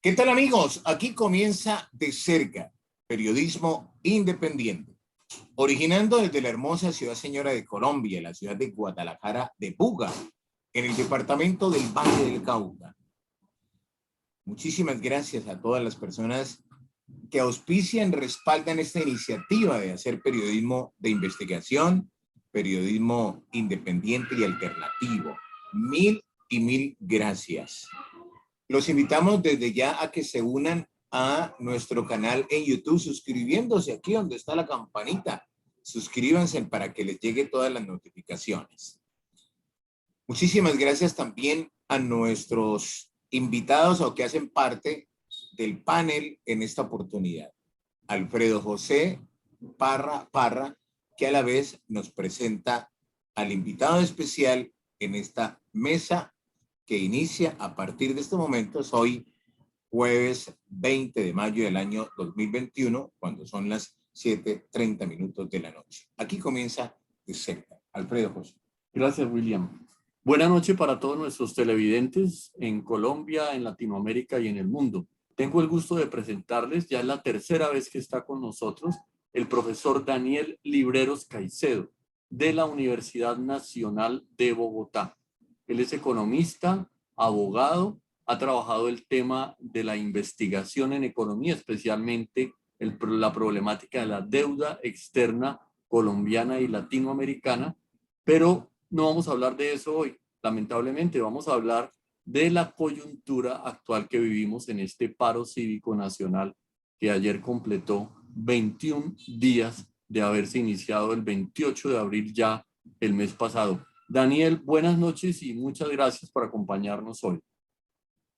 ¿Qué tal, amigos? Aquí comienza De Cerca, periodismo independiente, originando desde la hermosa ciudad señora de Colombia, la ciudad de Guadalajara de Buga, en el departamento del Valle del Cauca. Muchísimas gracias a todas las personas que auspician, respaldan esta iniciativa de hacer periodismo de investigación, periodismo independiente y alternativo. Mil y mil gracias. Los invitamos desde ya a que se unan a nuestro canal en YouTube, suscribiéndose aquí donde está la campanita. Suscríbanse para que les llegue todas las notificaciones. Muchísimas gracias también a nuestros invitados o que hacen parte del panel en esta oportunidad. Alfredo José Parra, que a la vez nos presenta al invitado especial en esta mesa que inicia a partir de estos momentos, hoy jueves 20 de mayo del año 2021, cuando son las 7:30 de la noche. Aquí comienza De Cerca. Alfredo José. Gracias, William. Buenas noches para todos nuestros televidentes en Colombia, en Latinoamérica y en el mundo. Tengo el gusto de presentarles, ya es la tercera vez que está con nosotros, el profesor Daniel Libreros Caicedo, de la Universidad Nacional de Bogotá. Él es economista, abogado, ha trabajado el tema de la investigación en economía, especialmente la problemática de la deuda externa colombiana y latinoamericana, pero no vamos a hablar de eso hoy. Lamentablemente vamos a hablar de la coyuntura actual que vivimos en este paro cívico nacional que ayer completó 21 días de haberse iniciado el 28 de abril ya el mes pasado. Daniel, buenas noches y muchas gracias por acompañarnos hoy.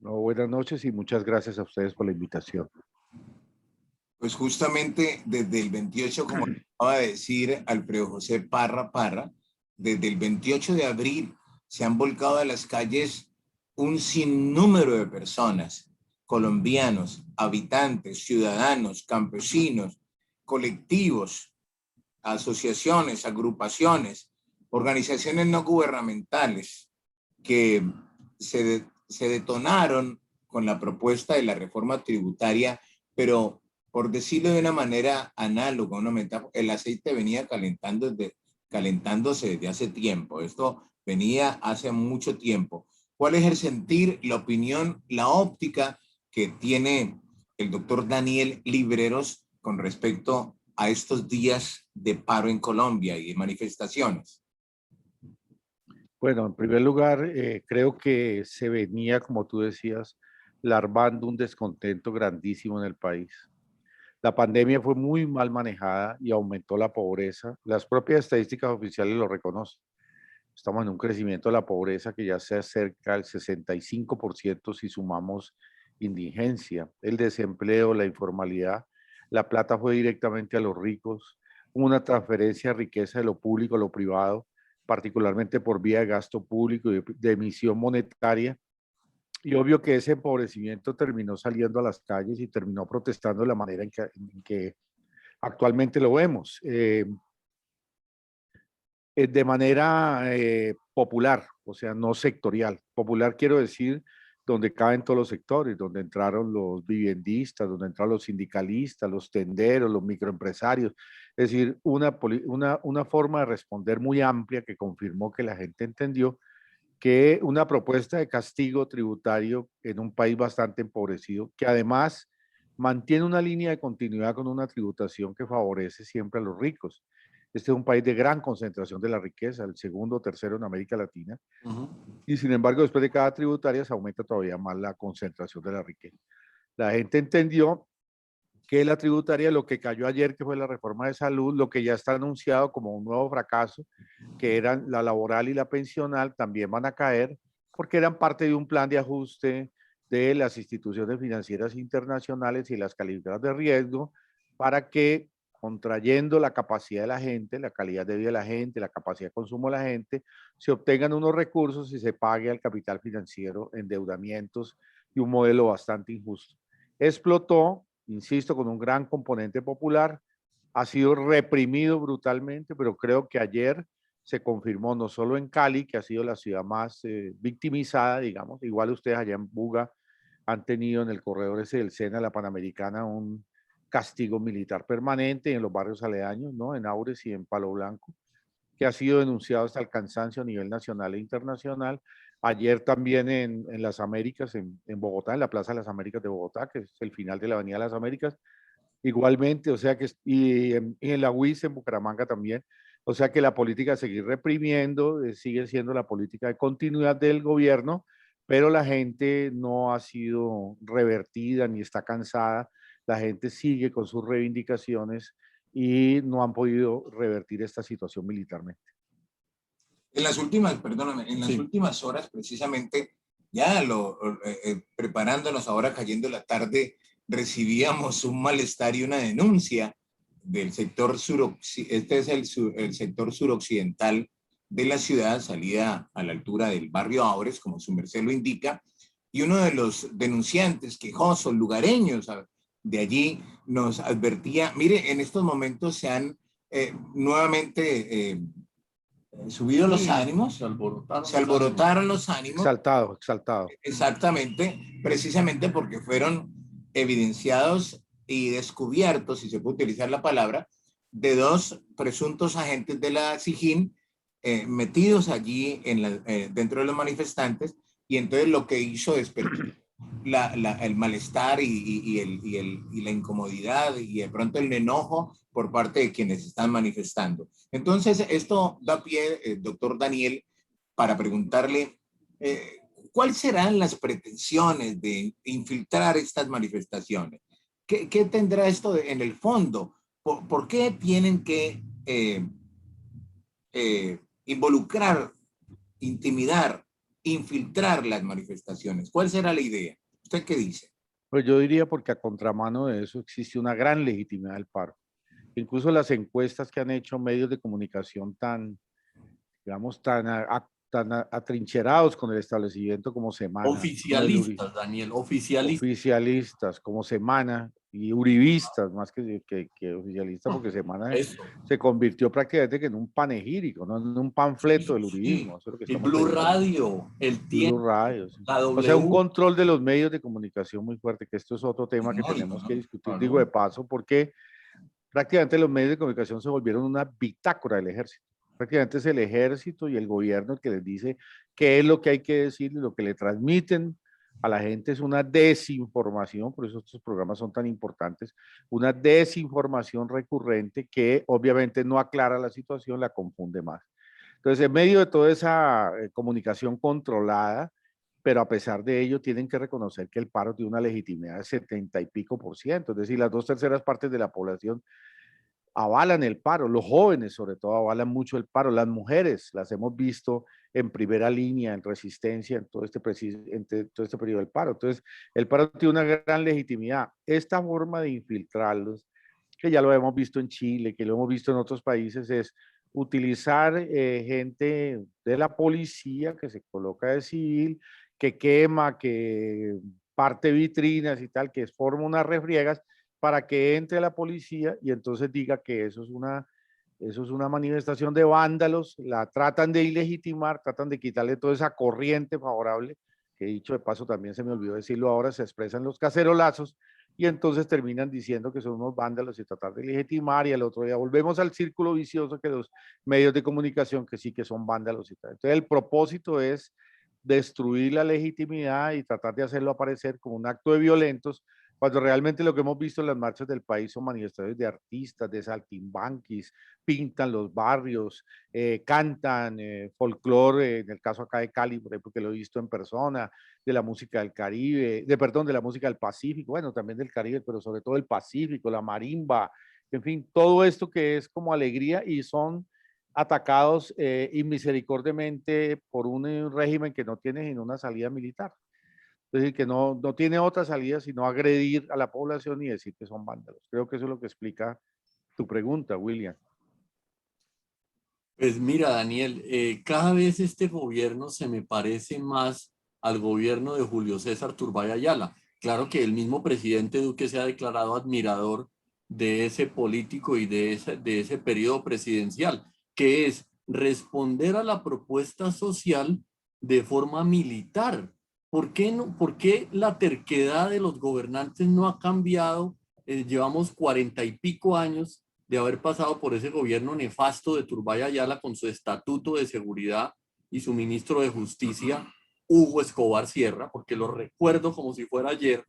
No, buenas noches y muchas gracias a ustedes por la invitación. Pues justamente desde el 28, como acaba de decir Alfredo José Parra, desde el 28 de abril se han volcado a las calles un sinnúmero de personas, colombianos, habitantes, ciudadanos, campesinos, colectivos, asociaciones, agrupaciones, organizaciones no gubernamentales que se detonaron con la propuesta de la reforma tributaria, pero por decirlo de una manera análoga, una metáfora, el aceite venía calentándose desde hace tiempo. Esto venía hace mucho tiempo. ¿Cuál es el sentir, la opinión, la óptica que tiene el doctor Daniel Libreros con respecto a estos días de paro en Colombia y de manifestaciones? Bueno, en primer lugar, creo que se venía, como tú decías, larvando un descontento grandísimo en el país. La pandemia fue muy mal manejada y aumentó la pobreza. Las propias estadísticas oficiales lo reconocen. Estamos en un crecimiento de la pobreza que ya se acerca al 65% si sumamos indigencia, el desempleo, la informalidad. La plata fue directamente a los ricos, una transferencia de riqueza de lo público a lo privado, particularmente por vía de gasto público y de emisión monetaria. Y obvio que ese empobrecimiento terminó saliendo a las calles y terminó protestando de la manera en que actualmente lo vemos. De manera popular, o sea, no sectorial. Popular quiero decir donde caben todos los sectores, donde entraron los viviendistas, donde entraron los sindicalistas, los tenderos, los microempresarios. Es decir, una forma de responder muy amplia que confirmó que la gente entendió que una propuesta de castigo tributario en un país bastante empobrecido, que además mantiene una línea de continuidad con una tributación que favorece siempre a los ricos. Este es un país de gran concentración de la riqueza, el segundo o tercero en América Latina, y sin embargo después de cada tributaria se aumenta todavía más la concentración de la riqueza. La gente entendió que la tributaria, lo que cayó ayer, que fue la reforma de salud, lo que ya está anunciado como un nuevo fracaso, que eran la laboral y la pensional, también van a caer, porque eran parte de un plan de ajuste de las instituciones financieras internacionales y las calificadoras de riesgo, para que, contrayendo la capacidad de la gente, la calidad de vida de la gente, la capacidad de consumo de la gente, se obtengan unos recursos y se pague al capital financiero endeudamientos y un modelo bastante injusto. Explotó, insisto, con un gran componente popular, ha sido reprimido brutalmente, pero creo que ayer se confirmó no solo en Cali, que ha sido la ciudad más victimizada, digamos, igual ustedes allá en Buga han tenido en el corredor ese del Sena, la Panamericana, un castigo militar permanente en los barrios aledaños, ¿no? En Aures y en Palo Blanco, que ha sido denunciado hasta el cansancio a nivel nacional e internacional. Ayer también en las Américas, en Bogotá, en la Plaza de las Américas de Bogotá, que es el final de la Avenida de las Américas, igualmente, o sea que, y en la UIS en Bucaramanga también, o sea que la política de seguir reprimiendo sigue siendo la política de continuidad del gobierno, pero la gente no ha sido revertida ni está cansada, la gente sigue con sus reivindicaciones y no han podido revertir esta situación militarmente. En las últimas, perdóname, en las Sí. últimas horas, precisamente, ya preparándonos ahora cayendo la tarde, recibíamos un malestar y una denuncia del sector este es el sector suroccidental de la ciudad, salida a la altura del barrio Aures, como su merced lo indica, y uno de los denunciantes quejosos, lugareños de allí, nos advertía, mire, en estos momentos se han nuevamente subido los ánimos, se alborotaron los ánimos. Exaltado, exaltado. Exactamente, precisamente porque fueron evidenciados y descubiertos, si se puede utilizar la palabra, de dos presuntos agentes de la SIJIN metidos allí dentro de los manifestantes, y entonces lo que hizo despertar el malestar y la incomodidad y de pronto el enojo por parte de quienes están manifestando. Entonces, esto da pie, doctor Daniel, para preguntarle cuáles serán las pretensiones de infiltrar estas manifestaciones. ¿Qué tendrá esto en el fondo? ¿Por qué tienen que involucrar, intimidar, infiltrar las manifestaciones? ¿Cuál será la idea? ¿Usted qué dice? Pues yo diría porque a contramano de eso existe una gran legitimidad del paro. Incluso las encuestas que han hecho medios de comunicación tan, digamos, tan atrincherados con el establecimiento como Semana, Oficialistas, Daniel, oficialistas. oficialistas como Semana y uribistas, más que oficialistas, porque Semana se convirtió prácticamente que en un panegírico, no en un panfleto del uribismo. Eso es lo que el estamos Blue viendo. Radio, el Tiempo, Blue Radio, sí. la W. O sea, un control de los medios de comunicación muy fuerte, que esto es otro tema que No, tenemos no, que discutir, claro. digo de paso, porque prácticamente los medios de comunicación se volvieron una bitácora del ejército. Prácticamente es el ejército y el gobierno el que les dice qué es lo que hay que decir y lo que le transmiten a la gente es una desinformación, por eso estos programas son tan importantes, una desinformación recurrente que obviamente no aclara la situación, la confunde más. Entonces, en medio de toda esa comunicación controlada, pero a pesar de ello tienen que reconocer que el paro tiene una legitimidad de 70 y pico %, es decir, las 2/3 partes de la población avalan el paro, los jóvenes sobre todo avalan mucho el paro, las mujeres las hemos visto en primera línea, en resistencia, en todo este periodo del paro. Entonces, el paro tiene una gran legitimidad. Esta forma de infiltrarlos, que ya lo hemos visto en Chile, que lo hemos visto en otros países, es utilizar gente de la policía que se coloca de civil, que quema, que parte vitrinas y tal, que forma unas refriegas para que entre la policía y entonces diga que eso es una manifestación de vándalos, la tratan de ilegitimar, tratan de quitarle toda esa corriente favorable, que dicho de paso también se me olvidó decirlo ahora, se expresan los cacerolazos, y entonces terminan diciendo que son unos vándalos y tratar de legitimar, y al otro día volvemos al círculo vicioso que los medios de comunicación que sí que son vándalos y tal. Entonces el propósito es destruir la legitimidad y tratar de hacerlo aparecer como un acto de violentos, cuando realmente lo que hemos visto en las marchas del país son manifestaciones de artistas, de saltimbanquis, pintan los barrios, cantan folclore, en el caso acá de Cali, por ejemplo, que lo he visto en persona, de la música del Caribe, de la música del Pacífico, bueno, también del Caribe, pero sobre todo el Pacífico, la marimba, en fin, todo esto que es como alegría y son atacados inmisericordiamente por un régimen que no tiene sino una salida militar. Es decir, que no tiene otra salida sino agredir a la población y decir que son vándalos. Creo que eso es lo que explica tu pregunta, William. Pues mira, Daniel, cada vez este gobierno se me parece más al gobierno de Julio César Turbay Ayala. Claro que el mismo presidente Duque se ha declarado admirador de ese político y de ese periodo presidencial, que es responder a la propuesta social de forma militar. ¿Por qué no, por qué la terquedad de los gobernantes no ha cambiado? Llevamos 40 y pico años de haber pasado por ese gobierno nefasto de Turbay Ayala con su estatuto de seguridad y su ministro de justicia, Hugo Escobar Sierra, porque lo recuerdo como si fuera ayer,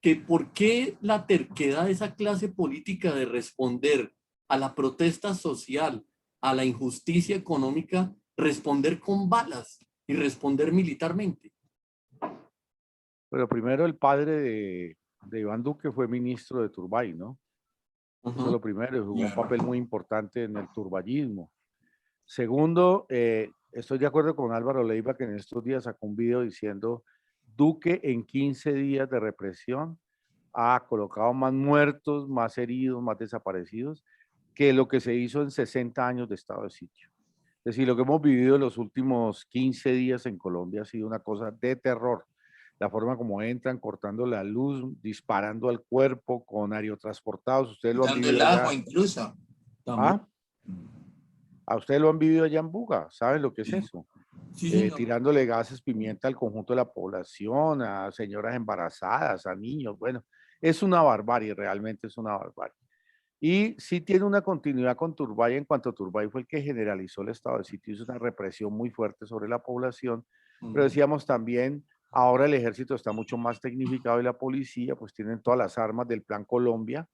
que por qué la terquedad de esa clase política de responder a la protesta social, a la injusticia económica, responder con balas y responder militarmente. Pero primero el padre de Iván Duque fue ministro de Turbay, ¿no? Eso es lo primero, jugó un papel muy importante en el turbayismo. Segundo, estoy de acuerdo con Álvaro Leiva, que en estos días sacó un video diciendo Duque en 15 días de represión ha colocado más muertos, más heridos, más desaparecidos que lo que se hizo en 60 años de estado de sitio. Es decir, lo que hemos vivido en los últimos 15 días en Colombia ha sido una cosa de terror. La forma como entran, cortando la luz, disparando al cuerpo con aerotransportados. Ustedes lo han Dando el vivido agua allá. incluso. ¿Ah? A ustedes lo han vivido allá en Buga. ¿Saben lo que es eso? Sí, Tirándole gases pimienta al conjunto de la población, a señoras embarazadas, a niños. Bueno, es una barbarie, realmente es una barbarie. Y sí tiene una continuidad con Turbay en cuanto Turbay fue el que generalizó el estado de sitio, hizo una represión muy fuerte sobre la población, pero decíamos también, ahora el ejército está mucho más tecnificado y la policía pues tienen todas las armas del Plan Colombia,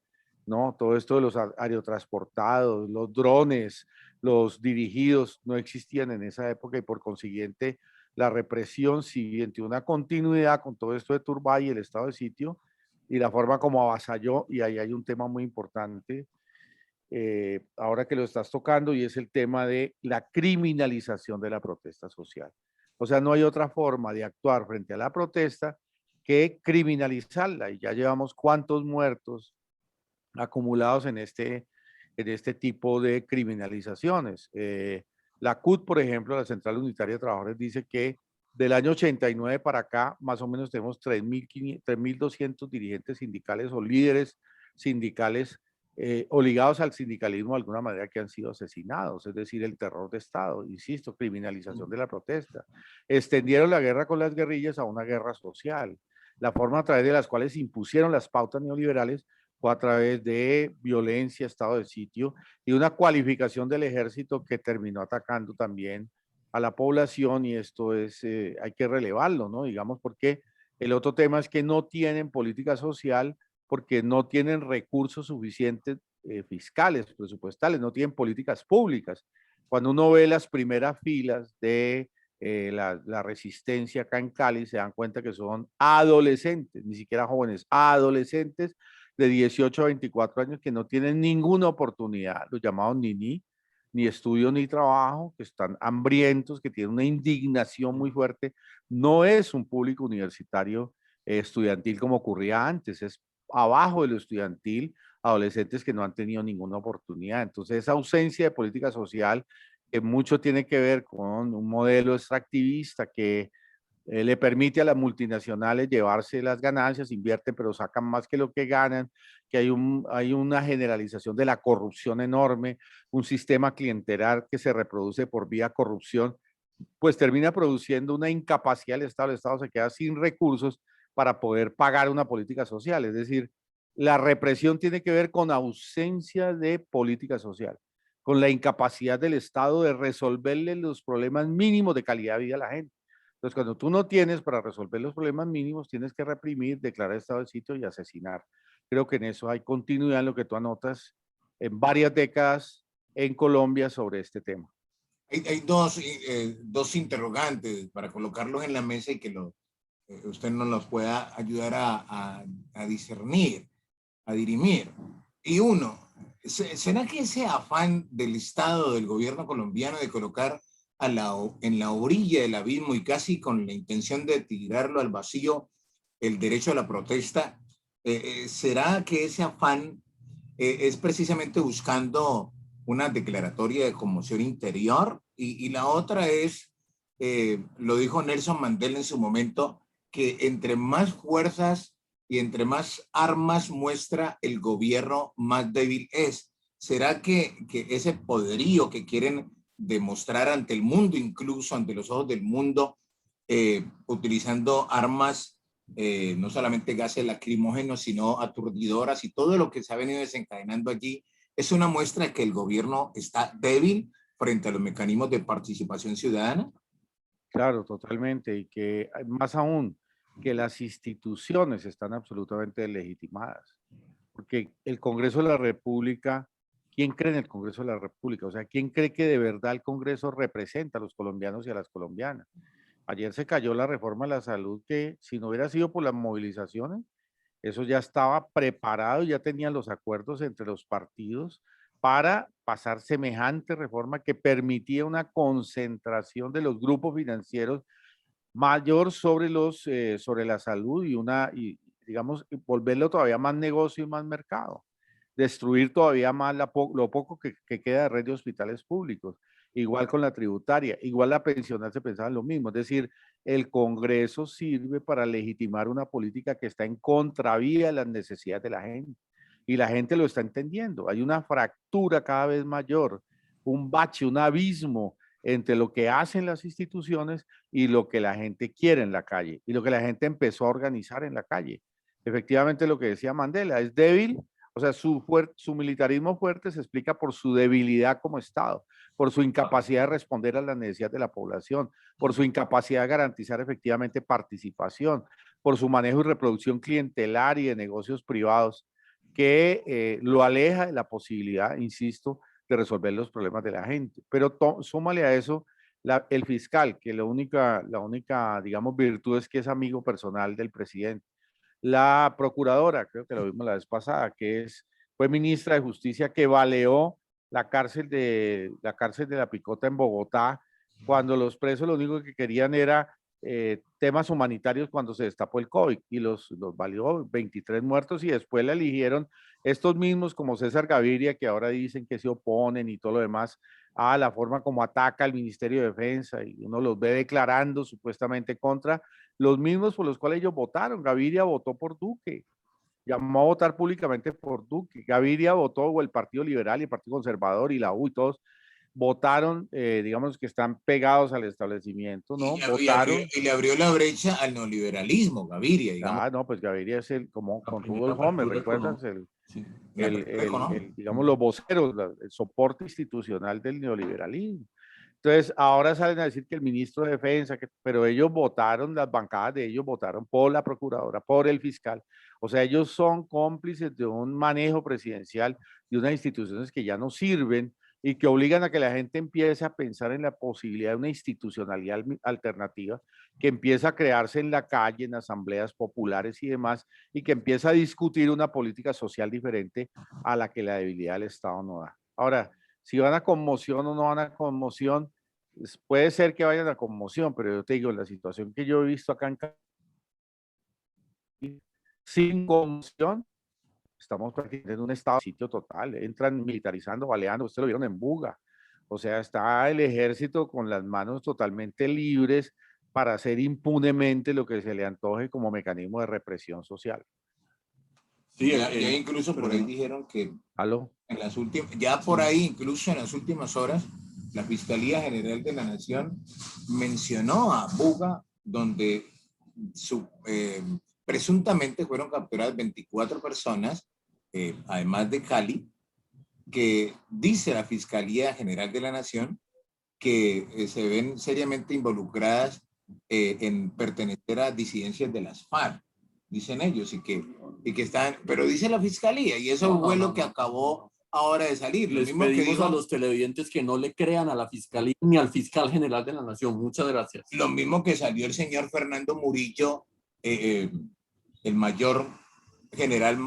¿no? Todo esto de los aerotransportados, los drones, los dirigidos no existían en esa época y por consiguiente la represión siguiente, una continuidad con todo esto de Turbay y el estado de sitio y la forma como avasalló, y ahí hay un tema muy importante, ahora que lo estás tocando, y es el tema de la criminalización de la protesta social. O sea, no hay otra forma de actuar frente a la protesta que criminalizarla, y ya llevamos cuántos muertos acumulados en este tipo de criminalizaciones. La CUT, por ejemplo, la Central Unitaria de Trabajadores, dice que del año 89 para acá, más o menos tenemos 3.200 dirigentes sindicales o líderes sindicales o ligados al sindicalismo de alguna manera que han sido asesinados, es decir, el terror de Estado, insisto, criminalización de la protesta. Extendieron la guerra con las guerrillas a una guerra social. La forma a través de las cuales impusieron las pautas neoliberales fue a través de violencia, estado de sitio y una cualificación del ejército que terminó atacando también a la población, y esto es, hay que relevarlo, ¿no? Digamos, porque el otro tema es que no tienen política social porque no tienen recursos suficientes fiscales, presupuestales, no tienen políticas públicas. Cuando uno ve las primeras filas de la resistencia acá en Cali, se dan cuenta que son adolescentes, ni siquiera jóvenes, adolescentes de 18 a 24 años que no tienen ninguna oportunidad, los llamados ni estudio ni trabajo, que están hambrientos, que tienen una indignación muy fuerte. No es un público universitario estudiantil como ocurría antes, es abajo de lo estudiantil, adolescentes que no han tenido ninguna oportunidad. Entonces, esa ausencia de política social que mucho tiene que ver con un modelo extractivista que le permite a las multinacionales llevarse las ganancias, invierten, pero sacan más que lo que ganan, que hay una generalización de la corrupción enorme, un sistema clientelar que se reproduce por vía corrupción, pues termina produciendo una incapacidad del Estado. El Estado se queda sin recursos para poder pagar una política social. Es decir, la represión tiene que ver con ausencia de política social, con la incapacidad del Estado de resolverle los problemas mínimos de calidad de vida a la gente. Entonces, cuando tú no tienes para resolver los problemas mínimos, tienes que reprimir, declarar estado de sitio y asesinar. Creo que en eso hay continuidad en lo que tú anotas en varias décadas en Colombia sobre este tema. Hay dos interrogantes para colocarlos en la mesa y que usted nos los pueda ayudar a discernir, a dirimir. Y uno, ¿será que ese afán del Estado, del gobierno colombiano de colocar en la orilla del abismo y casi con la intención de tirarlo al vacío el derecho a la protesta, será que ese afán es precisamente buscando una declaratoria de conmoción interior? Y la otra es, lo dijo Nelson Mandela en su momento, que entre más fuerzas y entre más armas muestra el gobierno, más débil es. ¿Será que ese poderío que quieren demostrar ante el mundo, incluso ante los ojos del mundo, utilizando armas, no solamente gases lacrimógenos, sino aturdidoras, y todo lo que se ha venido desencadenando allí es una muestra de que el gobierno está débil frente a los mecanismos de participación ciudadana. Claro, totalmente. Y que más aún, que las instituciones están absolutamente legitimadas. Porque el Congreso de la República, ¿quién cree en el Congreso de la República? O sea, ¿quién cree que de verdad el Congreso representa a los colombianos y a las colombianas? Ayer se cayó la reforma de la salud que si no hubiera sido por las movilizaciones, eso ya estaba preparado, ya tenían los acuerdos entre los partidos para pasar semejante reforma que permitía una concentración de los grupos financieros mayor sobre sobre la salud y digamos volverlo todavía más negocio y más mercado, destruir todavía más lo poco que queda de red de hospitales públicos, igual con la tributaria, igual la pensional se pensaba lo mismo, es decir, el Congreso sirve para legitimar una política que está en contravía de las necesidades de la gente y la gente lo está entendiendo. Hay una fractura cada vez mayor, un bache, un abismo entre lo que hacen las instituciones y lo que la gente quiere en la calle y lo que la gente empezó a organizar en la calle. Efectivamente, lo que decía Mandela, es débil, o sea, su militarismo fuerte se explica por su debilidad como Estado, por su incapacidad de responder a las necesidades de la población, por su incapacidad de garantizar efectivamente participación, por su manejo y reproducción clientelar y de negocios privados, que lo aleja de la posibilidad, insisto, de resolver los problemas de la gente. Pero súmale a eso el fiscal, que la única, digamos, virtud es que es amigo personal del presidente. La procuradora, creo que lo vimos la vez pasada, fue ministra de Justicia que baleó la cárcel de La Picota en Bogotá, cuando los presos lo único que querían era temas humanitarios cuando se destapó el COVID y los valió 23 muertos y después la eligieron estos mismos como César Gaviria que ahora dicen que se oponen y todo lo demás a la forma como ataca al Ministerio de Defensa y uno los ve declarando supuestamente contra los mismos por los cuales ellos votaron. Gaviria votó por Duque, llamó a votar públicamente por Duque. Gaviria votó, o el Partido Liberal y el Partido Conservador y la U y todos votaron, digamos que están pegados al establecimiento, ¿no? Votaron. Y le abrió la brecha al neoliberalismo, Gaviria, digamos. Ah, no, pues Gaviria es como con Rudolf Homer, ¿recuerdas? Sí. Digamos, los voceros, el soporte institucional del neoliberalismo. Entonces, ahora salen a decir que el ministro de Defensa, pero ellos votaron, las bancadas de ellos votaron por la procuradora, por el fiscal. O sea, ellos son cómplices de un manejo presidencial de unas instituciones que ya no sirven y que obligan a que la gente empiece a pensar en la posibilidad de una institucionalidad alternativa que empieza a crearse en la calle, en asambleas populares y demás, y que empieza a discutir una política social diferente a la que la debilidad del Estado no da. Ahora, si van a conmoción o no van a conmoción, puede ser que vayan a conmoción, pero yo te digo, la situación que yo he visto acá en Cali, sin conmoción, estamos prácticamente en un estado de sitio total, entran militarizando, baleando, ustedes lo vieron en Buga, o sea, está el ejército con las manos totalmente libres para hacer impunemente lo que se le antoje como mecanismo de represión social. Sí, ya incluso por ahí dijeron que ¿Aló? en las últimas, ya por ahí incluso en las últimas horas, la Fiscalía General de la Nación mencionó a Buga, donde presuntamente fueron capturadas 24 personas, además de Cali, que dice la Fiscalía General de la Nación que se ven seriamente involucradas en pertenecer a disidencias de las FARC, dicen ellos, y que están, pero dice la Fiscalía, y eso fue lo que acabó ahora de salir. Les lo mismo pedimos que dijo, a los televidentes que no le crean a la Fiscalía ni al Fiscal General de la Nación. Muchas gracias. Lo mismo que salió el señor Fernando Murillo, el mayor general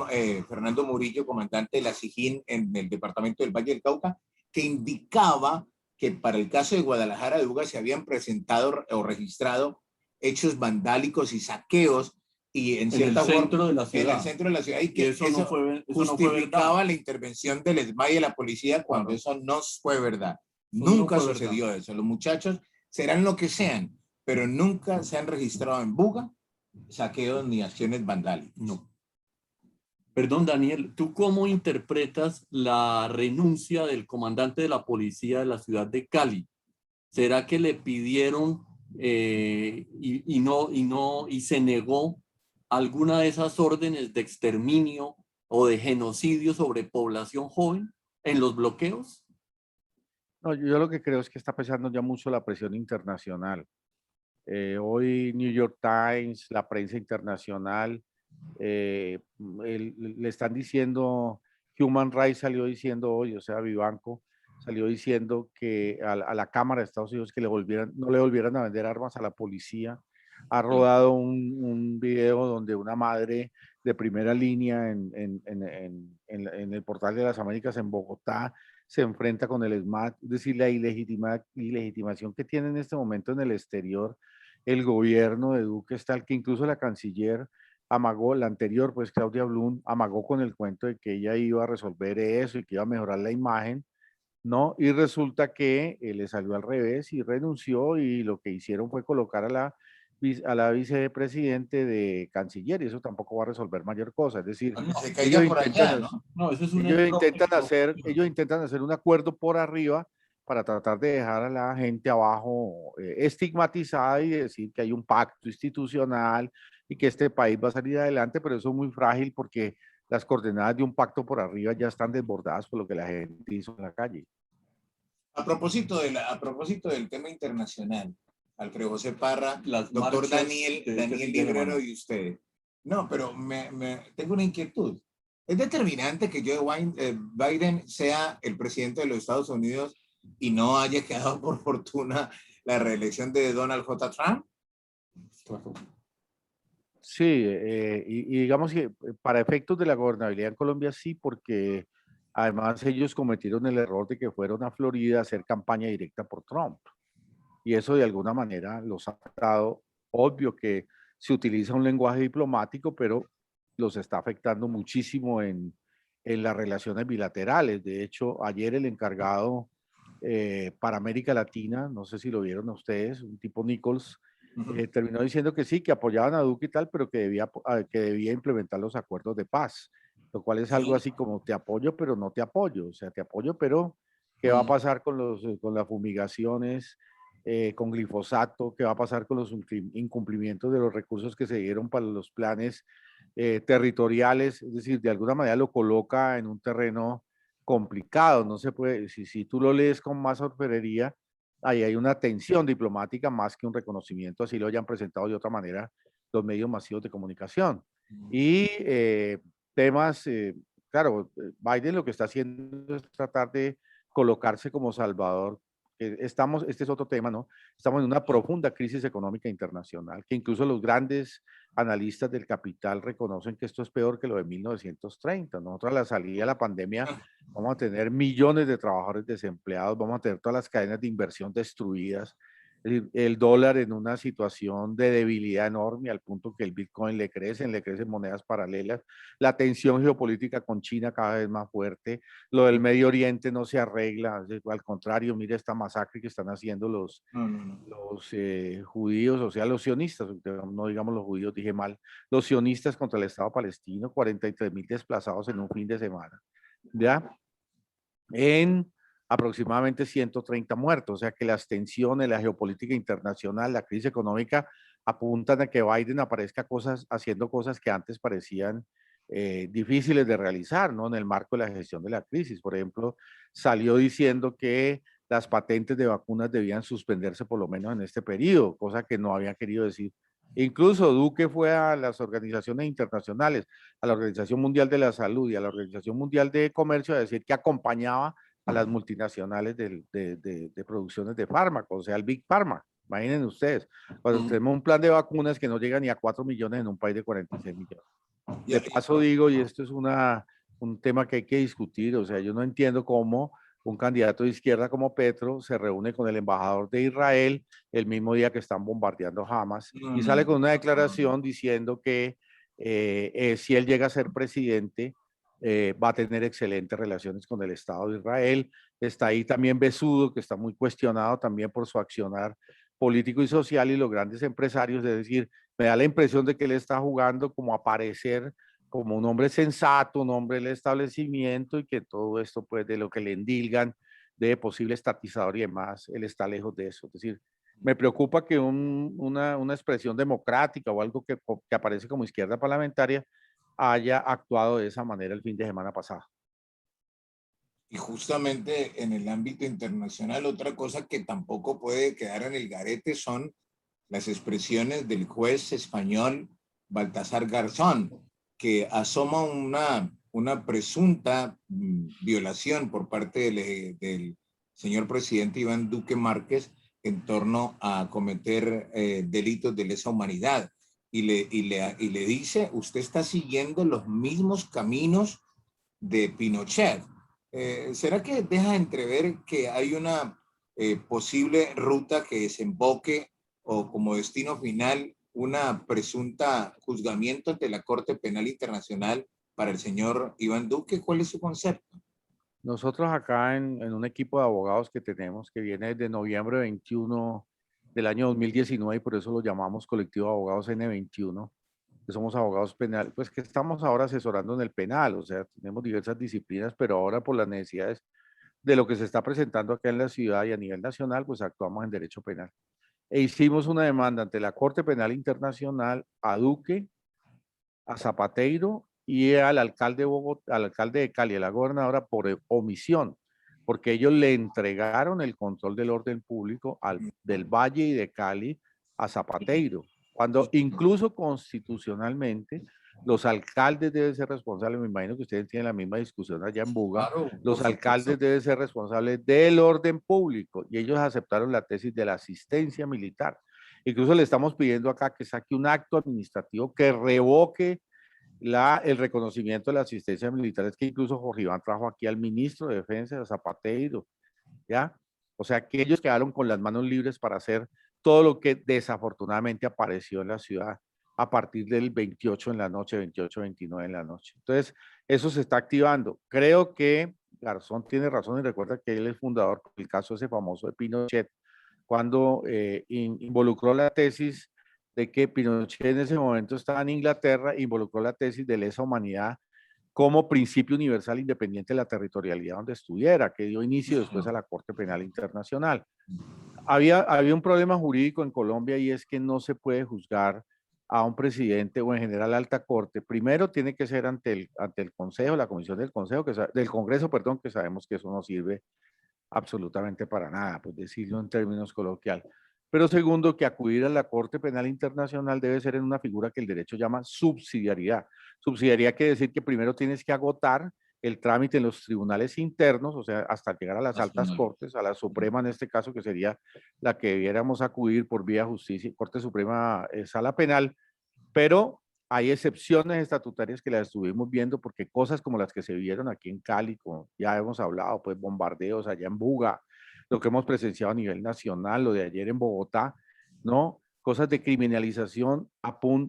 Fernando Murillo, comandante de la SIJIN en el departamento del Valle del Cauca, que indicaba que para el caso de Guadalajara de Buga se habían presentado o registrado hechos vandálicos y saqueos y en cierta el centro de la ciudad. En el centro de la ciudad, y que eso no justificaba la intervención del ESMAD y de la policía cuando eso no fue verdad. Nunca sucedió eso. Los muchachos serán lo que sean, pero nunca se han registrado en Buga saqueos ni acciones vandálicas. No. Perdón, Daniel, ¿tú cómo interpretas la renuncia del comandante de la policía de la ciudad de Cali? ¿Será que le pidieron y se negó alguna de esas órdenes de exterminio o de genocidio sobre población joven en los bloqueos? No, yo lo que creo es que está pesando ya mucho la presión internacional. Hoy New York Times, la prensa internacional, le están diciendo, Human Rights salió diciendo hoy, o sea, Vivanco salió diciendo que a la Cámara de Estados Unidos que no le volvieran a vender armas a la policía. Ha rodado un video donde una madre de primera línea en el Portal de las Américas en Bogotá se enfrenta con el ESMAD, es decir, la ilegitimación que tiene en este momento en el exterior el gobierno de Duque es tal que incluso la canciller amagó, la anterior, pues Claudia Blum, amagó con el cuento de que ella iba a resolver eso y que iba a mejorar la imagen, ¿no? Y resulta que le salió al revés y renunció y lo que hicieron fue colocar a la vicepresidente de canciller y eso tampoco va a resolver mayor cosa. Es decir, Bueno, se caiga por allá, ¿no? No, eso es un error. ellos intentan hacer un acuerdo por arriba para tratar de dejar a la gente abajo estigmatizada y decir que hay un pacto institucional y que este país va a salir adelante, pero eso es muy frágil porque las coordenadas de un pacto por arriba ya están desbordadas por lo que la gente hizo en la calle. A propósito del tema internacional, Alfredo José Parra, Las doctor marchas Daniel fin de Librero semana. y usted. No, pero tengo una inquietud. ¿Es determinante que Biden sea el presidente de los Estados Unidos y no haya quedado por fortuna la reelección de Donald J. Trump? Claro. Sí, y digamos que para efectos de la gobernabilidad en Colombia sí, porque además ellos cometieron el error de que fueron a Florida a hacer campaña directa por Trump. Y eso de alguna manera los ha afectado. Obvio que se utiliza un lenguaje diplomático, pero los está afectando muchísimo en las relaciones bilaterales. De hecho, ayer el encargado para América Latina, no sé si lo vieron a ustedes, un tipo Nichols, terminó diciendo que sí, que apoyaban a Duque y tal, pero que debía implementar los acuerdos de paz, lo cual es algo Sí. así como te apoyo, pero no te apoyo, o sea, te apoyo, pero ¿qué va a pasar con las fumigaciones, con glifosato? ¿Qué va a pasar con los incumplimientos de los recursos que se dieron para los planes territoriales? Es decir, de alguna manera lo coloca en un terreno complicado, no se puede, si tú lo lees con más orfebrería, ahí hay una tensión diplomática más que un reconocimiento, así lo hayan presentado de otra manera los medios masivos de comunicación. Y temas, claro, Biden lo que está haciendo es tratar de colocarse como salvador. Este es otro tema, ¿no? Estamos en una profunda crisis económica internacional, que incluso los grandes analistas del capital reconocen que esto es peor que lo de 1930. Nosotros a la salida de la pandemia vamos a tener millones de trabajadores desempleados, vamos a tener todas las cadenas de inversión destruidas, el dólar en una situación de debilidad enorme al punto que el Bitcoin le crecen monedas paralelas, la tensión geopolítica con China cada vez más fuerte, lo del Medio Oriente no se arregla, al contrario, mire esta masacre que están haciendo los judíos, o sea, los sionistas, no digamos los judíos, dije mal, los sionistas contra el Estado palestino, 43.000 desplazados en un fin de semana, ¿ya? En aproximadamente 130 muertos, o sea que las tensiones, la geopolítica internacional, la crisis económica apuntan a que Biden aparezca haciendo cosas que antes parecían difíciles de realizar, ¿no? En el marco de la gestión de la crisis. Por ejemplo, salió diciendo que las patentes de vacunas debían suspenderse por lo menos en este periodo, cosa que no había querido decir. Incluso Duque fue a las organizaciones internacionales, a la Organización Mundial de la Salud y a la Organización Mundial de Comercio a decir que acompañaba a las multinacionales de producciones de fármacos, o sea, el Big Pharma. Imaginen ustedes, cuando tenemos un plan de vacunas que no llega ni a 4 millones en un país de 46 millones. De paso digo, y esto es un tema que hay que discutir, o sea, yo no entiendo cómo un candidato de izquierda como Petro se reúne con el embajador de Israel el mismo día que están bombardeando Hamas y sale con una declaración diciendo que si él llega a ser presidente va a tener excelentes relaciones con el Estado de Israel. Está ahí también Besudo, que está muy cuestionado también por su accionar político y social, y los grandes empresarios, es decir, me da la impresión de que él está jugando como a parecer como un hombre sensato, un hombre del establecimiento, y que todo esto, pues, de lo que le endilgan de posible estatizador y demás, él está lejos de eso. Es decir, Me preocupa que una expresión democrática o algo que aparece como izquierda parlamentaria haya actuado de esa manera el fin de semana pasado. Y justamente en el ámbito internacional, otra cosa que tampoco puede quedar en el garete son las expresiones del juez español Baltasar Garzón, que asoma una presunta violación por parte del señor presidente Iván Duque Márquez en torno a cometer delitos de lesa humanidad. Y le dice, usted está siguiendo los mismos caminos de Pinochet. ¿Será que deja entrever que hay una posible ruta que desemboque o como destino final una presunta juzgamiento ante la Corte Penal Internacional para el señor Iván Duque? ¿Cuál es su concepto? Nosotros acá en un equipo de abogados que tenemos, que viene desde noviembre 21 del año 2019 y por eso lo llamamos Colectivo de Abogados N21, que somos abogados penales, pues que estamos ahora asesorando en el penal, o sea, tenemos diversas disciplinas, pero ahora por las necesidades de lo que se está presentando acá en la ciudad y a nivel nacional, pues actuamos en derecho penal. E hicimos una demanda ante la Corte Penal Internacional a Duque, a Zapateiro y al alcalde de Bogotá, al alcalde de Cali, a la gobernadora por omisión, porque ellos le entregaron el control del orden público del Valle y de Cali a Zapateiro, cuando incluso constitucionalmente los alcaldes deben ser responsables. Me imagino que ustedes tienen la misma discusión allá en Buga. Claro, Los por alcaldes supuesto. deben ser responsables del orden público y ellos aceptaron la tesis de la asistencia militar. Incluso le estamos pidiendo acá que saque un acto administrativo que revoque el reconocimiento de la asistencia militar. Es que incluso Jorge Iván trajo aquí al ministro de Defensa, Zapateiro, ¿ya? O sea, que ellos quedaron con las manos libres para hacer todo lo que desafortunadamente apareció en la ciudad a partir del 28 en la noche, 28, 29 en la noche. Entonces, eso se está activando. Creo que Garzón tiene razón y recuerda que él es fundador del caso ese famoso de Pinochet, cuando involucró la tesis de que Pinochet en ese momento estaba en Inglaterra, involucró la tesis de lesa humanidad como principio universal independiente de la territorialidad donde estuviera, que dio inicio después a la Corte Penal Internacional. Había un problema jurídico en Colombia y es que no se puede juzgar a un presidente o en general alta corte. Primero tiene que ser ante el Consejo, la Comisión del Consejo, del Congreso, perdón, que sabemos que eso no sirve absolutamente para nada, pues decirlo en términos coloquiales. Pero segundo, que acudir a la Corte Penal Internacional debe ser en una figura que el derecho llama subsidiariedad. Subsidiariedad quiere decir que primero tienes que agotar el trámite en los tribunales internos, o sea, hasta llegar a las altas cortes, a la Suprema en este caso, que sería la que debiéramos acudir por vía justicia, Corte Suprema, Sala Penal, pero hay excepciones estatutarias que las estuvimos viendo porque cosas como las que se vieron aquí en Cali, como ya hemos hablado, pues bombardeos allá en Buga, lo que hemos presenciado a nivel nacional, lo de ayer en Bogotá, ¿no? Cosas de criminalización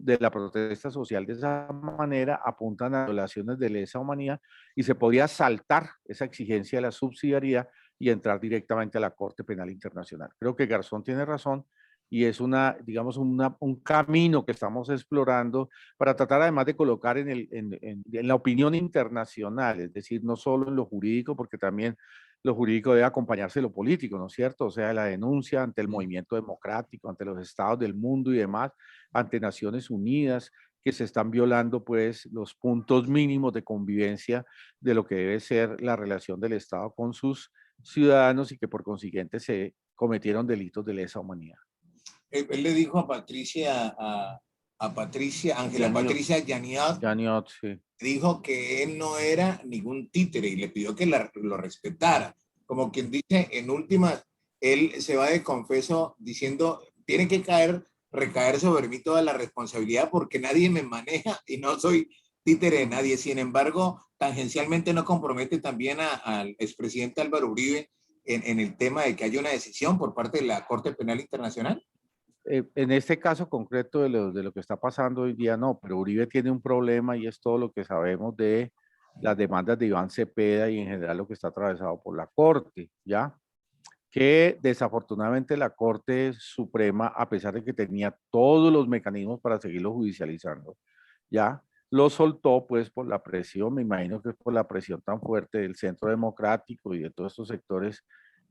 de la protesta social de esa manera apuntan a violaciones de lesa humanidad y se podría saltar esa exigencia de la subsidiariedad y entrar directamente a la Corte Penal Internacional. Creo que Garzón tiene razón y es digamos, un camino que estamos explorando para tratar además de colocar en la opinión internacional, es decir, no solo en lo jurídico, porque también lo jurídico debe acompañarse de lo político, ¿no es cierto? O sea, la denuncia ante el movimiento democrático, ante los estados del mundo y demás, ante Naciones Unidas, que se están violando pues los puntos mínimos de convivencia de lo que debe ser la relación del Estado con sus ciudadanos y que por consiguiente se cometieron delitos de lesa humanidad. Él le dijo a Patricia, Ángela Patricia Yaniot, Janiot, sí. dijo que él no era ningún títere y le pidió que lo respetara. Como quien dice, en últimas, él se va de confeso diciendo, tiene que recaer sobre mí toda la responsabilidad porque nadie me maneja y no soy títere de nadie. Sin embargo, tangencialmente no compromete también al expresidente Álvaro Uribe en el tema de que haya una decisión por parte de la Corte Penal Internacional. En este caso concreto de lo que está pasando hoy día, no, pero Uribe tiene un problema y es todo lo que sabemos de las demandas de Iván Cepeda y en general lo que está atravesado por la Corte, ¿ya? Que desafortunadamente la Corte Suprema, a pesar de que tenía todos los mecanismos para seguirlo judicializando, ¿ya? Lo soltó pues por la presión, me imagino que es por la presión tan fuerte del Centro Democrático y de todos estos sectores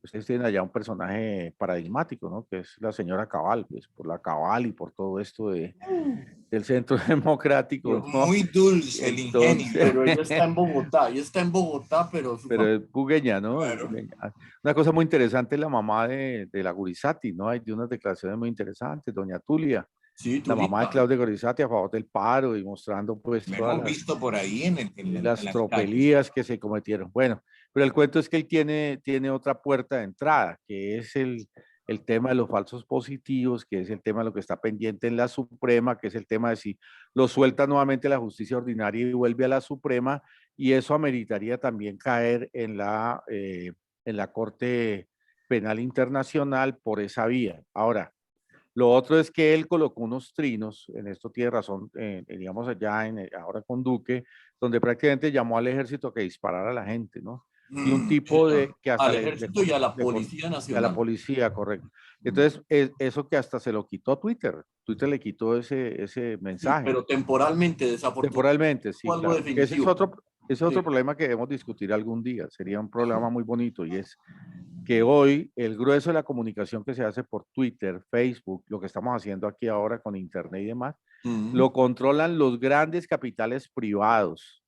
Ustedes tienen allá un personaje paradigmático, ¿no? Que es la señora Cabal, pues por la Cabal y por todo esto del Centro Democrático, ¿no? Muy dulce el ingenio. Entonces, Pero ella está en Bogotá, pero su pero familia, es bugueña, ¿no? Es Claro. bugueña. Una cosa muy interesante es la mamá de la Gurizati, ¿no? Hay de unas declaraciones muy interesantes, doña Tulia, sí, la mamá de Tulita, Claudia Gurizati a favor del paro y mostrando pues Lo todas hemos visto por ahí en las las calles. tropelías que se cometieron. Bueno, pero el cuento es que él tiene otra puerta de entrada, que es el tema de los falsos positivos, que es el tema de lo que está pendiente en la Suprema, que es el tema de si lo suelta nuevamente la justicia ordinaria y vuelve a la Suprema, y eso ameritaría también caer en la Corte Penal Internacional por esa vía. Ahora, lo otro es que él colocó unos trinos, en esto tiene razón, digamos allá ahora con Duque, donde prácticamente llamó al ejército a que disparara a la gente, ¿no? Y un tipo de que hasta al ejército y a la Policía y a la Nacional. policía, correcto. Mm. Entonces, eso que hasta se lo quitó Twitter. Twitter le quitó ese Sí, mensaje. pero temporalmente, desafortunadamente, Temporalmente, sí, fue algo claro. Ese es definitivo. otro Sí. problema que debemos discutir algún día. Sería un problema muy bonito y es que hoy el grueso de la comunicación que se hace por Twitter, Facebook, lo que estamos haciendo aquí ahora con Internet y demás, Mm. lo controlan los grandes capitales privados.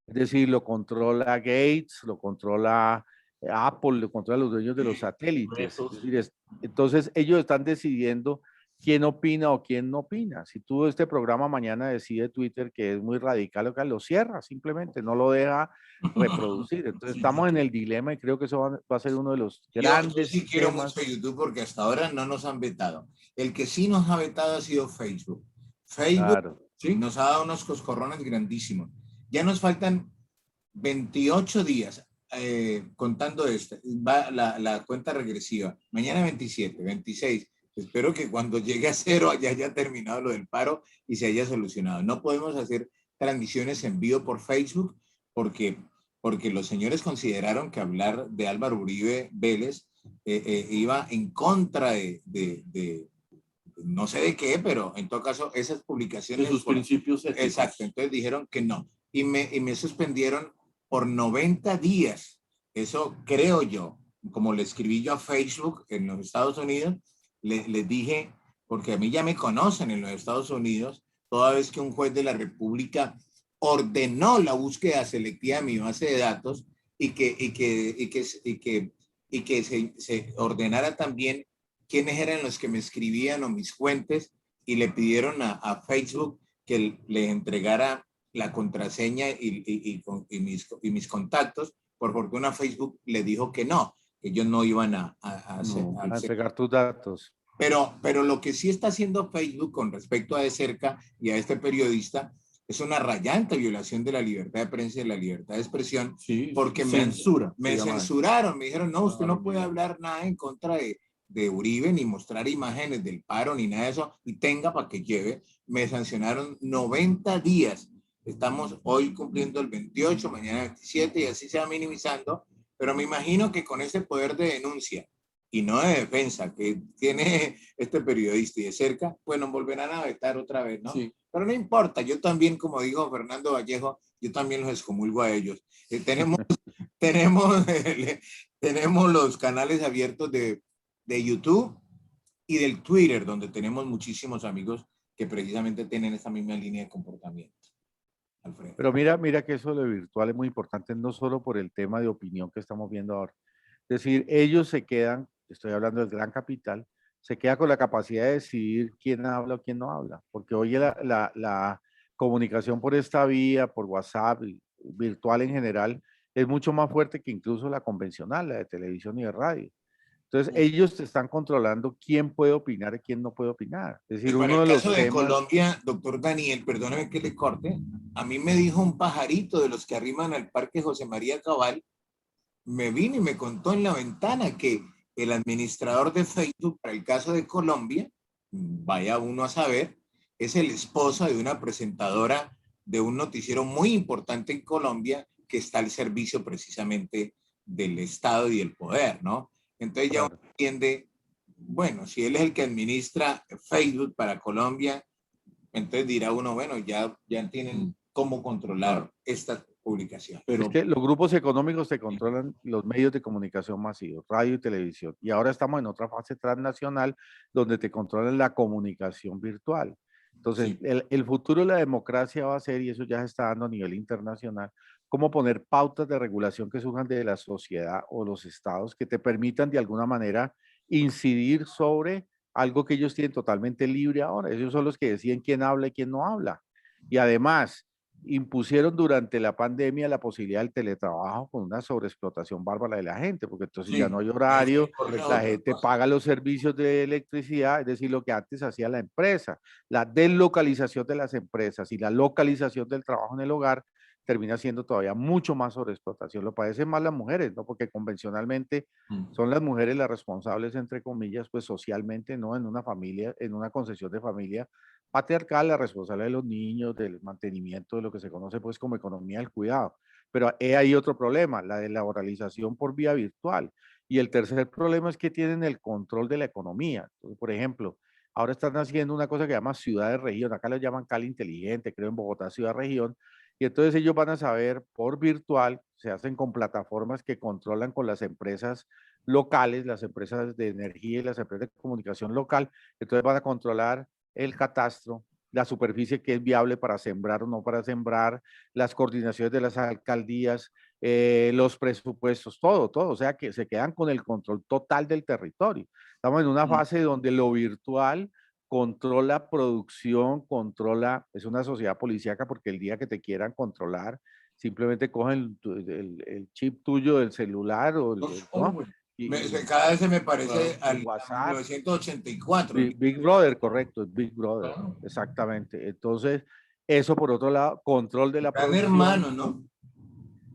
Es decir, lo controla Gates, lo controla Apple, lo controla los dueños de los satélites. Es Besos. decir, entonces ellos están decidiendo quién opina o quién no opina. Si tú este programa mañana decide Twitter que es muy radical, lo cierra simplemente, no lo deja reproducir. Entonces Sí, sí, estamos en sí. el dilema y creo que eso va a ser uno de los Yo grandes sí quiero temas. mucho YouTube porque hasta ahora no nos han vetado. El que sí nos ha vetado ha sido Facebook. Facebook Claro. ¿Sí? nos ha dado unos coscorrones grandísimos. Ya nos faltan 28 días contando esto. Va la cuenta regresiva. Mañana 27, 26. Espero que cuando llegue a cero haya terminado lo del paro y se haya solucionado. No podemos hacer transmisiones en vivo por Facebook porque, porque los señores consideraron que hablar de Álvaro Uribe Vélez iba en contra de no sé de qué, pero en todo caso esas De publicaciones... sus principios éticos. Exacto, entonces dijeron que no. Y me suspendieron por 90 días. Eso creo yo, como le escribí yo a Facebook en los Estados Unidos, les dije, porque a mí ya me conocen en los Estados Unidos, toda vez que un juez de la República ordenó la búsqueda selectiva de mi base de datos y que se ordenara también quiénes eran los que me escribían o mis fuentes y le pidieron a Facebook que les entregara la contraseña y mis contactos. Por fortuna Facebook le dijo que no, que ellos no iban a hacer. No, A pues, entregar tus datos. Pero lo que sí está haciendo Facebook con respecto a De Cerca y a este periodista es una rayante violación de la libertad de prensa y de la libertad de expresión, sí, porque censura. me Se llama eso. censuraron, me dijeron, no, usted Claro, no puede mira. hablar nada en contra de Uribe, ni mostrar imágenes del paro, ni nada de eso, y tenga para que lleve. Me sancionaron 90 días. Estamos hoy cumpliendo el 28, mañana 27, y así se va minimizando, pero me imagino que con ese poder de denuncia y no de defensa que tiene este periodista y De Cerca, pues nos volverán a vetar otra vez, ¿no? Sí. Pero no importa, yo también, como dijo Fernando Vallejo, yo también los excomulgo a ellos. Tenemos, tenemos los canales abiertos de YouTube y del Twitter, donde tenemos muchísimos amigos que precisamente tienen esa misma línea de comportamiento. Alfredo. Pero mira que eso de lo virtual es muy importante, no solo por el tema de opinión que estamos viendo ahora. Es decir, ellos se quedan, estoy hablando del gran capital, se queda con la capacidad de decidir quién habla o quién no habla, porque hoy la comunicación por esta vía, por WhatsApp, virtual en general, es mucho más fuerte que incluso la convencional, la de televisión y de radio. Entonces, ellos te están controlando quién puede opinar y quién no puede opinar. Es Y decir, para uno el de caso los de temas... Colombia, doctor Daniel, perdóneme que le corte, a mí me dijo un pajarito de los que arriman al Parque José María Cabal, me vino y me contó en la ventana que el administrador de Facebook para el caso de Colombia, vaya uno a saber, es el esposo de una presentadora de un noticiero muy importante en Colombia que está al servicio precisamente del Estado y del poder, ¿no? Entonces ya uno entiende, bueno, si él es el que administra Facebook para Colombia, entonces dirá uno, bueno, ya tienen cómo controlar esta publicación. Es que los grupos económicos te controlan los medios de comunicación masivos, radio y televisión. Y ahora estamos en otra fase transnacional donde te controlan la comunicación virtual. Entonces, Sí. el futuro de la democracia va a ser, y eso ya se está dando a nivel internacional, cómo poner pautas de regulación que surjan de la sociedad o los estados que te permitan de alguna manera incidir sobre algo que ellos tienen totalmente libre ahora. Ellos son los que deciden quién habla y quién no habla. Y además, impusieron durante la pandemia la posibilidad del teletrabajo con una sobreexplotación bárbara de la gente, porque entonces Sí, ya no hay horario, correcto. la gente paga los servicios de electricidad, es decir, lo que antes hacía la empresa. La deslocalización de las empresas y la localización del trabajo en el hogar termina siendo todavía mucho más sobreexplotación. Lo padecen más las mujeres, ¿no? Porque convencionalmente son las mujeres las responsables, entre comillas, pues socialmente, ¿no? En una familia, en una concesión de familia patriarcal, la responsable de los niños, del mantenimiento de lo que se conoce pues como economía del cuidado. Pero hay otro problema, la de la laboralización por vía virtual. Y el tercer problema es que tienen el control de la economía. Entonces, por ejemplo, ahora están haciendo una cosa que se llama ciudad de región, acá lo llaman Cali inteligente, creo en Bogotá ciudad región, y entonces ellos van a saber por virtual, se hacen con plataformas que controlan con las empresas locales, las empresas de energía y las empresas de comunicación local, entonces van a controlar el catastro, la superficie que es viable para sembrar o no para sembrar, las coordinaciones de las alcaldías, los presupuestos, todo, o sea que se quedan con el control total del territorio. Estamos en una fase donde lo virtual controla producción, controla, es una sociedad policíaca porque el día que te quieran controlar, simplemente cogen el chip tuyo del celular o ¿no? Cada vez se me parece al WhatsApp. 1984. Big Brother, correcto, Big Brother, Claro. exactamente. Entonces, eso por otro lado, control de la Gran producción. hermano, ¿no?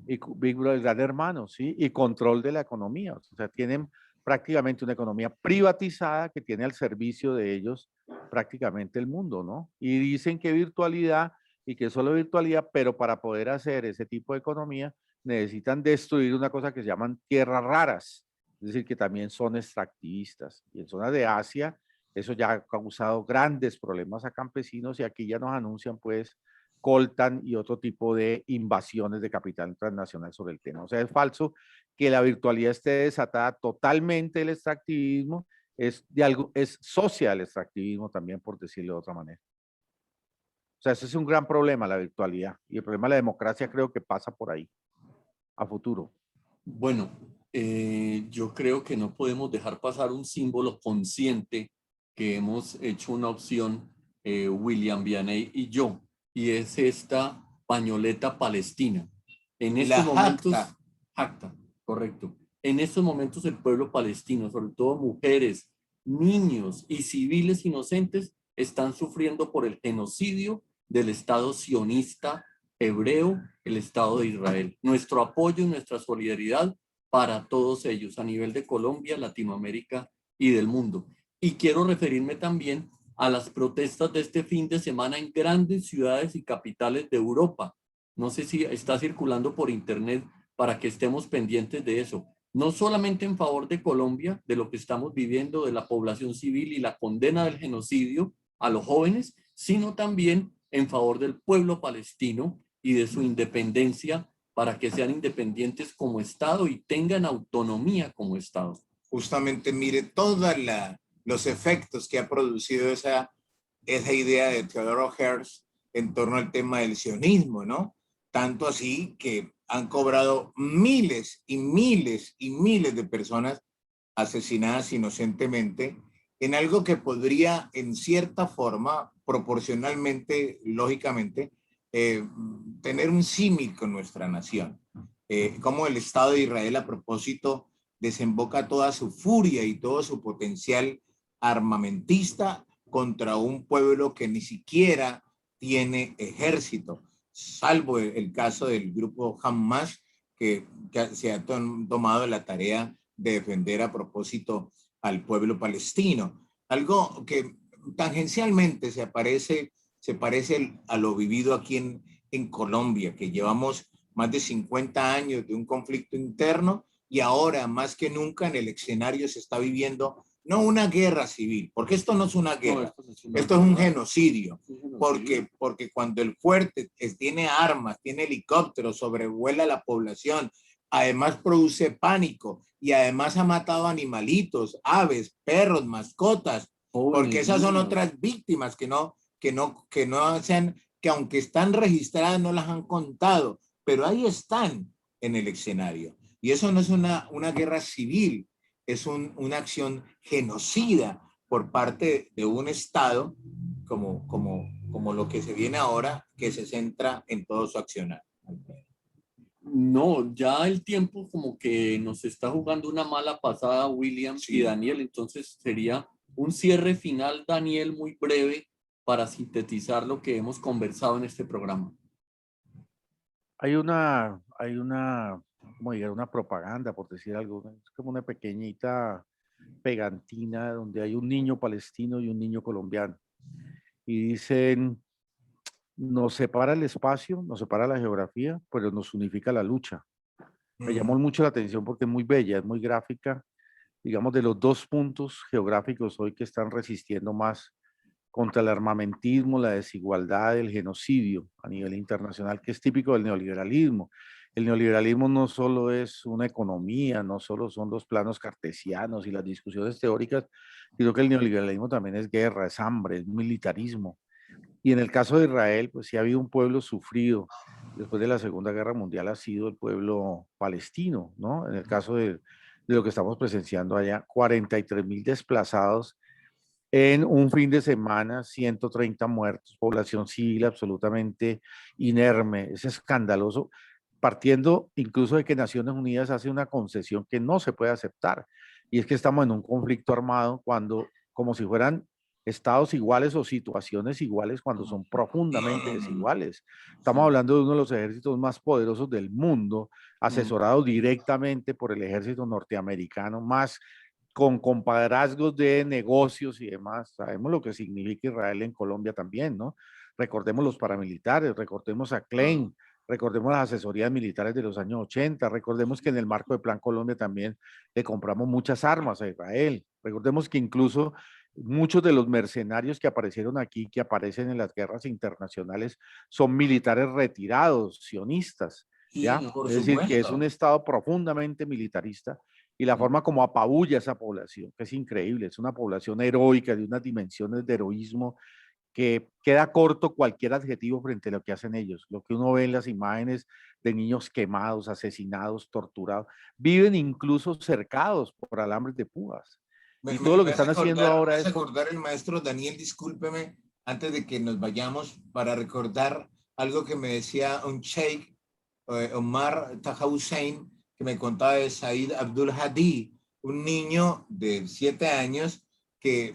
Y Big Brother, gran hermano, ¿sí? Y control de la economía. O sea, tienen prácticamente una economía privatizada que tiene al servicio de ellos prácticamente el mundo, ¿no? Y dicen que virtualidad y que solo virtualidad, pero para poder hacer ese tipo de economía necesitan destruir una cosa que se llaman tierras raras, es decir, que también son extractivistas. Y en zonas de Asia, eso ya ha causado grandes problemas a campesinos y aquí ya nos anuncian pues coltan y otro tipo de invasiones de capital transnacional sobre el tema. O sea, es falso que la virtualidad esté desatada totalmente del extractivismo, es, de algo, es socia del extractivismo también, por decirlo de otra manera. O sea, ese es un gran problema, la virtualidad. Y el problema de la democracia creo que pasa por ahí, a futuro. Bueno, yo creo que no podemos dejar pasar un símbolo consciente que hemos hecho una opción, William Vianney y yo, y es esta pañoleta palestina. En estos momentos, jacta, correcto. En estos momentos el pueblo palestino, sobre todo mujeres, niños y civiles inocentes, están sufriendo por el genocidio del Estado sionista hebreo, el Estado de Israel. Nuestro apoyo y nuestra solidaridad para todos ellos a nivel de Colombia, Latinoamérica y del mundo. Y quiero referirme también a las protestas de este fin de semana en grandes ciudades y capitales de Europa. No sé si está circulando por internet para que estemos pendientes de eso. No solamente en favor de Colombia, de lo que estamos viviendo, de la población civil y la condena del genocidio a los jóvenes, sino también en favor del pueblo palestino y de su independencia para que sean independientes como Estado y tengan autonomía como Estado. Justamente mire todos los efectos que ha producido esa idea de Theodore Herzl en torno al tema del sionismo, ¿no? Tanto así que han cobrado miles y miles y miles de personas asesinadas inocentemente en algo que podría, en cierta forma, proporcionalmente, lógicamente, tener un símil con nuestra nación. Como el Estado de Israel, a propósito, desemboca toda su furia y todo su potencial armamentista contra un pueblo que ni siquiera tiene ejército, salvo el caso del grupo Hamas, que se ha tomado la tarea de defender a propósito al pueblo palestino. Algo que tangencialmente se parece a lo vivido aquí en Colombia, que llevamos más de 50 años de un conflicto interno y ahora más que nunca en el escenario se está viviendo no una guerra civil, porque esto no es una guerra, esto es un genocidio. porque cuando el fuerte tiene armas, tiene helicópteros, sobrevuela la población, además produce pánico y además ha matado animalitos, aves, perros, mascotas, porque esas son otras víctimas que no hacen, que aunque están registradas no las han contado, pero ahí están en el escenario. Y eso no es una guerra civil, es una acción genocida por parte de un Estado como lo que se viene ahora, que se centra en todo su accionar. No, ya el tiempo como que nos está jugando una mala pasada, William y Daniel, entonces sería un cierre final, Daniel, muy breve para sintetizar lo que hemos conversado en este programa. Hay como diría, una propaganda, por decir algo, es como una pequeñita pegantina donde hay un niño palestino y un niño colombiano. Y dicen, nos separa el espacio, nos separa la geografía, pero nos unifica la lucha. Me llamó mucho la atención porque es muy bella, es muy gráfica, digamos, de los dos puntos geográficos hoy que están resistiendo más contra el armamentismo, la desigualdad, el genocidio a nivel internacional, que es típico del neoliberalismo. El neoliberalismo no solo es una economía, no solo son los planos cartesianos y las discusiones teóricas, sino que el neoliberalismo también es guerra, es hambre, es militarismo. Y en el caso de Israel, pues sí ha habido un pueblo sufrido. Después de la Segunda Guerra Mundial ha sido el pueblo palestino, ¿no? En el caso de lo que estamos presenciando allá, 43.000 desplazados en un fin de semana, 130 muertos, población civil absolutamente inerme. Es escandaloso, partiendo incluso de que Naciones Unidas hace una concesión que no se puede aceptar. Y es que estamos en un conflicto armado cuando, como si fueran estados iguales o situaciones iguales cuando son profundamente desiguales. Estamos hablando de uno de los ejércitos más poderosos del mundo, asesorado directamente por el ejército norteamericano, más con compadrazgos de negocios y demás. Sabemos lo que significa Israel en Colombia también, ¿no? Recordemos los paramilitares, recordemos a Klein, recordemos las asesorías militares de los años 80, recordemos que en el marco de Plan Colombia también le compramos muchas armas a Israel. Recordemos que incluso muchos de los mercenarios que aparecieron aquí, que aparecen en las guerras internacionales, son militares retirados, sionistas, ¿ya? Es decir, que es un Estado profundamente militarista y la forma como apabulla a esa población, que es increíble, es una población heroica, de unas dimensiones de heroísmo que queda corto cualquier adjetivo frente a lo que hacen ellos. Lo que uno ve en las imágenes de niños quemados, asesinados, torturados, viven incluso cercados por alambres de púas. Y todo lo que están haciendo ahora es... Me hace acordar el maestro Daniel, discúlpeme, antes de que nos vayamos, para recordar algo que me decía un sheikh, Omar Taha Hussein, que me contaba de Said Abdul Hadi, un niño de 7 años que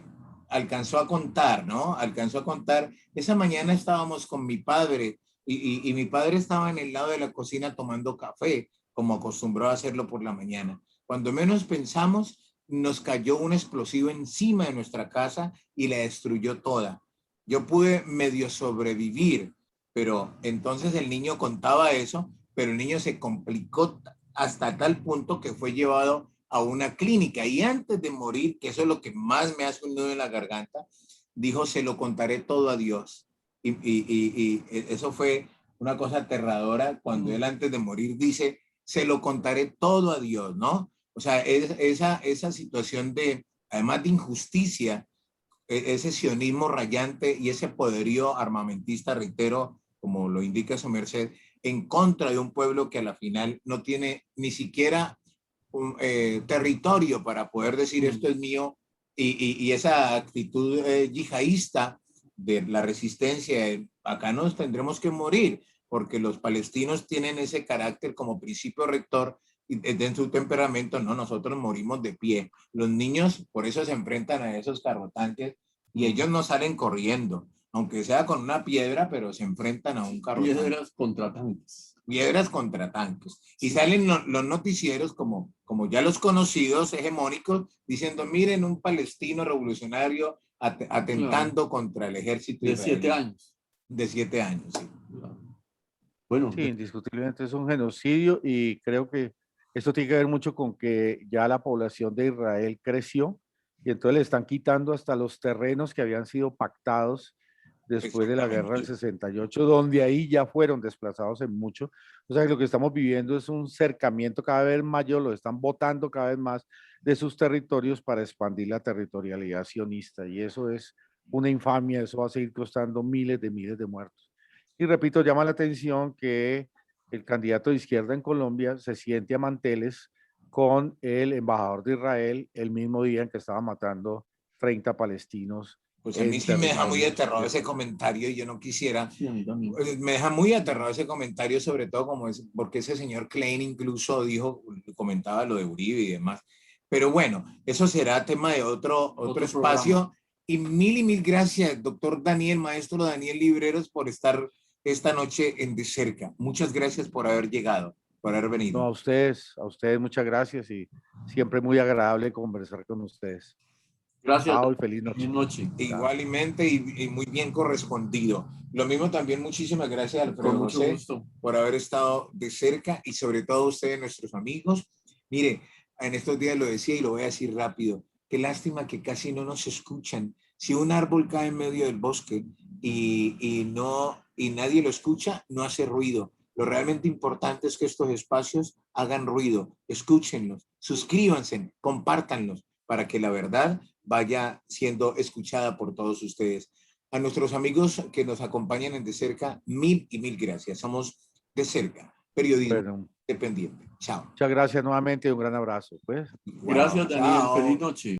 alcanzó a contar, ¿no? Alcanzó a contar. Esa mañana estábamos con mi padre y mi padre estaba en el lado de la cocina tomando café, como acostumbró a hacerlo por la mañana. Cuando menos pensamos, nos cayó un explosivo encima de nuestra casa y la destruyó toda. Yo pude medio sobrevivir, pero entonces el niño contaba eso, pero el niño se complicó hasta tal punto que fue llevado a una clínica y antes de morir, que eso es lo que más me hace un nudo en la garganta, dijo, se lo contaré todo a Dios. Y eso fue una cosa aterradora cuando él antes de morir dice, se lo contaré todo a Dios, ¿no? O sea, esa situación de, además de injusticia, ese sionismo rayante y ese poderío armamentista, reitero, como lo indica su merced, en contra de un pueblo que a la final no tiene ni siquiera un territorio para poder decir esto es mío y esa actitud yihadista de la resistencia, acá nos tendremos que morir porque los palestinos tienen ese carácter como principio rector en su temperamento, no, nosotros morimos de pie. Los niños por eso se enfrentan a esos carrotanques y ellos no salen corriendo, aunque sea con una piedra, pero se enfrentan a un carrotanque. Piedras contra tanques. Piedras contra tanques. Y salen los noticieros como ya los conocidos hegemónicos diciendo, miren un palestino revolucionario atentando contra el ejército de 7 años. De 7 años, sí. Bueno, sí, indiscutiblemente es un genocidio y creo que esto tiene que ver mucho con que ya la población de Israel creció y entonces le están quitando hasta los terrenos que habían sido pactados después de la guerra del Exactamente. 68, donde ahí ya fueron desplazados en mucho. O sea que lo que estamos viviendo es un cercamiento cada vez mayor, lo están botando cada vez más de sus territorios para expandir la territorialidad sionista. Y eso es una infamia, eso va a seguir costando miles de muertos. Y repito, llama la atención que el candidato de izquierda en Colombia se siente a manteles con el embajador de Israel el mismo día en que estaba matando 30 palestinos Pues a mí en sí me deja muy territorios aterrado de ese Palestina. comentario y yo no quisiera, Sí, a mí también. me deja muy aterrado ese comentario, sobre todo como es, porque ese señor Klein incluso dijo, comentaba lo de Uribe y demás. Pero bueno, eso será tema de otro Otro programa. espacio. Y mil gracias, doctor Daniel, maestro Daniel Libreros, por estar esta noche en De Cerca. Muchas gracias por haber llegado, por haber No, venido. a ustedes muchas gracias y siempre muy agradable conversar con ustedes. Gracias, Chao y Daniel. feliz noche. Feliz noche. Chao. Igualmente y muy bien correspondido. Lo mismo también, muchísimas gracias, Con Alfredo mucho José, gusto. por haber estado de cerca y sobre todo ustedes, nuestros amigos. Mire, en estos días lo decía y lo voy a decir rápido. Qué lástima que casi no nos escuchan. Si un árbol cae en medio del bosque y nadie lo escucha, no hace ruido. Lo realmente importante es que estos espacios hagan ruido, escúchenlos, suscríbanse, compártanlos para que la verdad vaya siendo escuchada por todos ustedes. A nuestros amigos que nos acompañan en De Cerca, mil gracias. Somos De Cerca, periodismo Bueno, independiente. Chao. muchas gracias nuevamente y un gran abrazo. Pues. Igual, Gracias, Daniel. Feliz chao. noche.